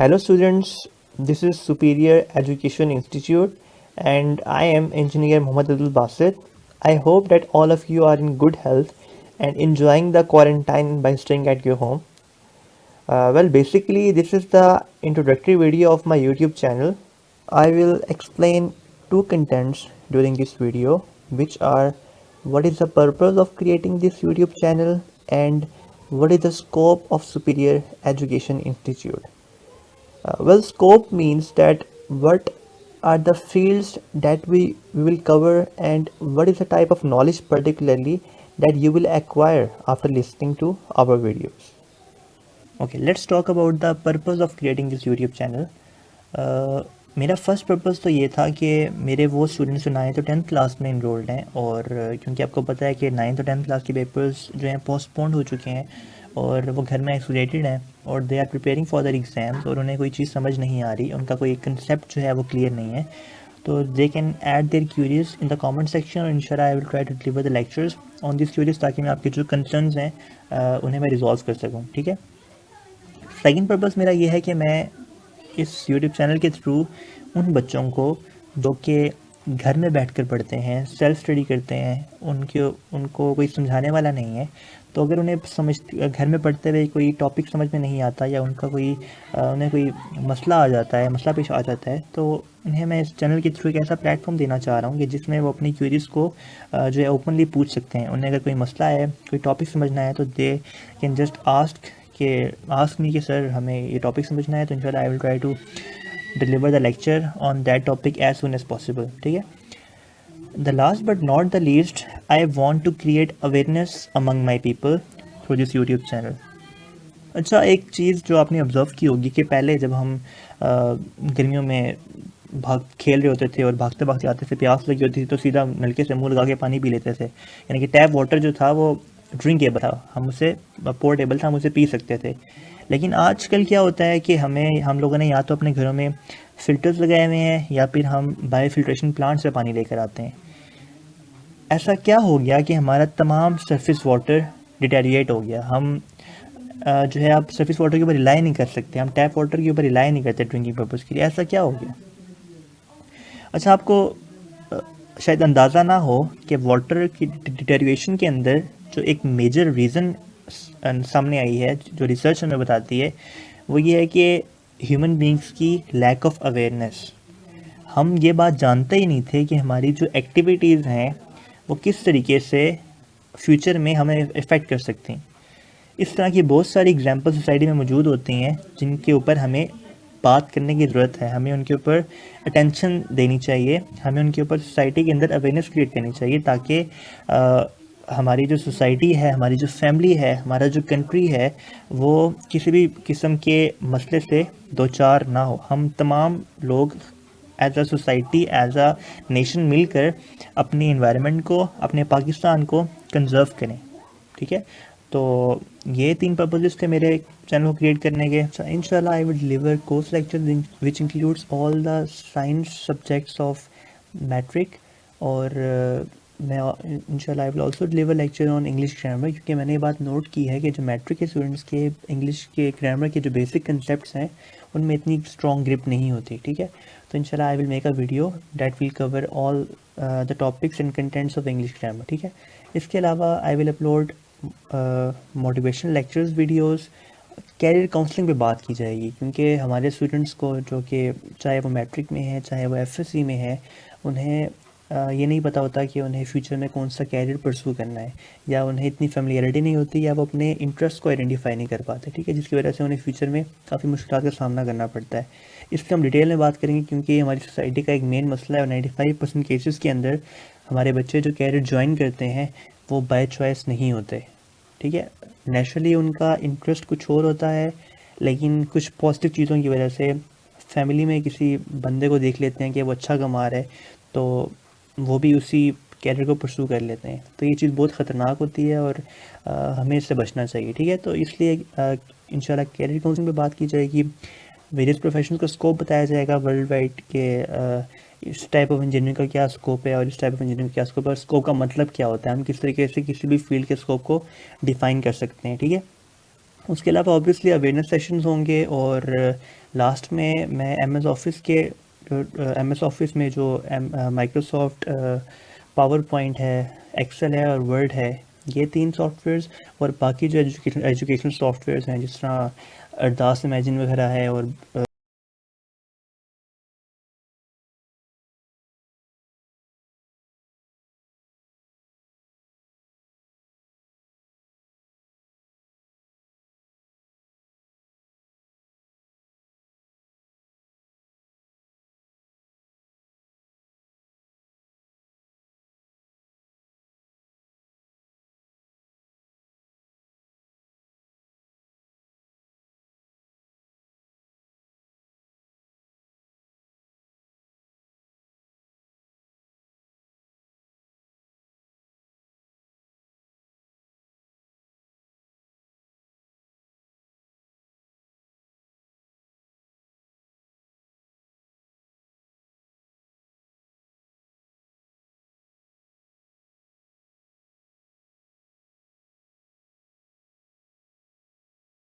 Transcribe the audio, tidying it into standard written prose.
Hello students, this is Superior Education Institute and I am Engineer Mohammad Abdul Basit. I hope that all of you are in good health and enjoying the quarantine by staying at your home. Basically this is the introductory video of my YouTube channel. I will explain two contents during this video, which are what is the purpose of creating this YouTube channel and what is the scope of Superior Education Institute. Scope means that what are the fields that we will cover and what is the type of knowledge particularly that you will acquire after listening to our videos. Okay, let's talk about the purpose of creating this YouTube channel. मेरा first purpose तो ये था कि मेरे वो students जो 9th और 10th class में इनरोल्ड हैं और क्योंकि आपको पता है कि 9th और 10th क्लास के पेपर्स जो हैं पोस्टपोन्ड हो चुके हैं और वो घर में आइसोलेटेड हैं और they are preparing for their exams और उन्हें कोई चीज़ समझ नहीं आ रही, उनका कोई कंसेप्ट जो है वो क्लियर नहीं है, तो they can add their queries in the comment section और इंशाल्लाह I will try to deliver the lectures on this queries ताकि मैं आपके जो कंसर्न्स हैं उन्हें मैं रिजॉल्व कर सकूँ. ठीक है. सेकेंड पर्पज़ मेरा ये है कि मैं इस यूट्यूब चैनल के थ्रू उन बच्चों को जो कि घर में बैठकर पढ़ते हैं, सेल्फ स्टडी करते हैं, उनको कोई समझाने वाला नहीं है, तो अगर उन्हें घर में पढ़ते हुए कोई टॉपिक समझ में नहीं आता या उन्हें कोई मसला आ जाता है, मसला पेश आ जाता है, तो उन्हें मैं इस चैनल के थ्रू एक ऐसा प्लेटफॉर्म देना चाह रहा हूँ कि जिसमें वो अपनी क्यूरीज़ को जो है ओपनली पूछ सकते हैं. उन्हें अगर कोई मसला है, कोई टॉपिक समझना है, तो they can just ask me कि सर हमें ये टॉपिक समझना है, तो इंशाल्लाह I will try to deliver the lecture on that topic as soon as possible. ठीक है. The last but not the least, I want to create awareness among my people through this YouTube channel. अच्छा, एक चीज़ जो आपने observe की होगी कि पहले जब हम गर्मियों में खेल रहे होते थे और भागते भागते आते थे, प्यास लगी होती थी तो सीधा नलके से मुंह लगा के पानी पी लेते थे, यानी कि टैप वाटर जो था वो ड्रिंकेबल था, हम उसे पोर्टेबल था, हम उसे पी सकते थे. लेकिन आजकल क्या होता है कि हम लोगों ने या तो अपने घरों में फ़िल्टर्स लगाए हुए हैं या फिर हम बायो फिल्ट्रेशन प्लांट से पानी लेकर आते हैं. ऐसा क्या हो गया कि हमारा तमाम सरफेस वाटर डिटेरिएट हो गया. हम जो है आप सरफेस वाटर के ऊपर रिलाई नहीं कर सकते, हम टैप वाटर के ऊपर रिलाई नहीं करते ड्रिंकिंग पर्पज़ के लिए. ऐसा क्या हो गया? अच्छा, आपको शायद अंदाज़ा ना हो कि वाटर की डिटेरिएशन के अंदर जो एक मेजर रीज़न सामने आई है, जो रिसर्च हमें बताती है, वो ये है कि ह्यूमन बींग्स की लैक ऑफ अवेयरनेस. हम ये बात जानते ही नहीं थे कि हमारी जो एक्टिविटीज़ हैं वो किस तरीके से फ्यूचर में हमें इफ़ेक्ट कर सकती हैं. इस तरह की बहुत सारी एग्जांपल सोसाइटी में मौजूद होती हैं जिनके ऊपर हमें बात करने की ज़रूरत है, हमें उनके ऊपर अटेंशन देनी चाहिए, हमें उनके ऊपर सोसाइटी के अंदर अवेयरनेस क्रिएट करनी चाहिए ताकि हमारी जो सोसाइटी है, हमारी जो फैमिली है, हमारा जो कंट्री है, वो किसी भी किस्म के मसले से दो चार ना हो. हम तमाम लोग as a society, as a nation मिलकर अपनी इन्वायरमेंट को, अपने पाकिस्तान को कंजर्व करें. ठीक है. तो ये 3 पर्पसेस थे मेरे चैनल को क्रिएट करने के. इंशाल्लाह I will deliver course lecture which includes all the science subjects of matric और मैं इंशाल्लाह I will also deliver lecture on English grammar, क्योंकि मैंने ये बात नोट की है कि जो मैट्रिक के स्टूडेंट्स के इंग्लिश के ग्रामर के जो बेसिक कंसेप्ट्स हैं उनमें इतनी स्ट्रॉन्ग ग्रिप नहीं होती. ठीक है. तो इंशाल्लाह I will make a video that will cover all the topics and contents of English grammar. ठीक है. इसके अलावा I will upload motivational lectures videos. Career counselling पे बात की जाएगी क्योंकि हमारे स्टूडेंट्स को जो कि चाहे वो मैट्रिक में है, चाहे वो एफएससी में है, उन्हें ये नहीं पता होता कि उन्हें फ्यूचर में कौन सा कैरियर परस्यू करना है, या उन्हें इतनी फेमिलियरिटी नहीं होती, या वो अपने इंटरेस्ट को आइडेंटिफाई नहीं कर पाते. ठीक है. जिसकी वजह से उन्हें फ्यूचर में काफ़ी मुश्किल का सामना करना पड़ता है. इसलिए हम डिटेल में बात करेंगे क्योंकि हमारी सोसाइटी का एक मेन मसला है और 95% केसेस के अंदर हमारे बच्चे जो कैरियर ज्वाइन करते हैं वो बाय चॉइस नहीं होते. ठीक है. नेचुरली उनका इंटरेस्ट कुछ और होता है, लेकिन कुछ पॉजिटिव चीज़ों की वजह से फैमिली में किसी बंदे को देख लेते हैं कि वो अच्छा कमा रहा है, तो वो भी उसी कैरियर को परस्यू कर लेते हैं. तो ये चीज़ बहुत ख़तरनाक होती है और हमें इससे बचना चाहिए. ठीक है. तो इसलिए इंशाल्लाह कैरियर काउंसलिंग पे बात की जाएगी, वेरियस प्रोफेशन का स्कोप बताया जाएगा वर्ल्ड वाइड के इस टाइप ऑफ इंजीनियरिंग का क्या स्कोप है और इस टाइप ऑफ इंजीनियरिंग का क्या स्कोप है और स्कोप का मतलब क्या होता है, हम किस तरीके से किसी भी फील्ड के स्कोप को डिफ़ाइन कर सकते हैं. ठीक है. उसके अलावा ऑब्वियसली अवेयरनेस सेशंस होंगे, और लास्ट में मैं एम एस ऑफिस के एम एस ऑफिस में जो माइक्रोसॉफ्ट पावर पॉइंट है, एक्सेल है और वर्ड है, ये 3 सॉफ्टवेयर्स, और बाकी जो एजुकेशनल सॉफ्टवेयर्स हैं जिस तरह अरदास इमेजिन वगैरह है, और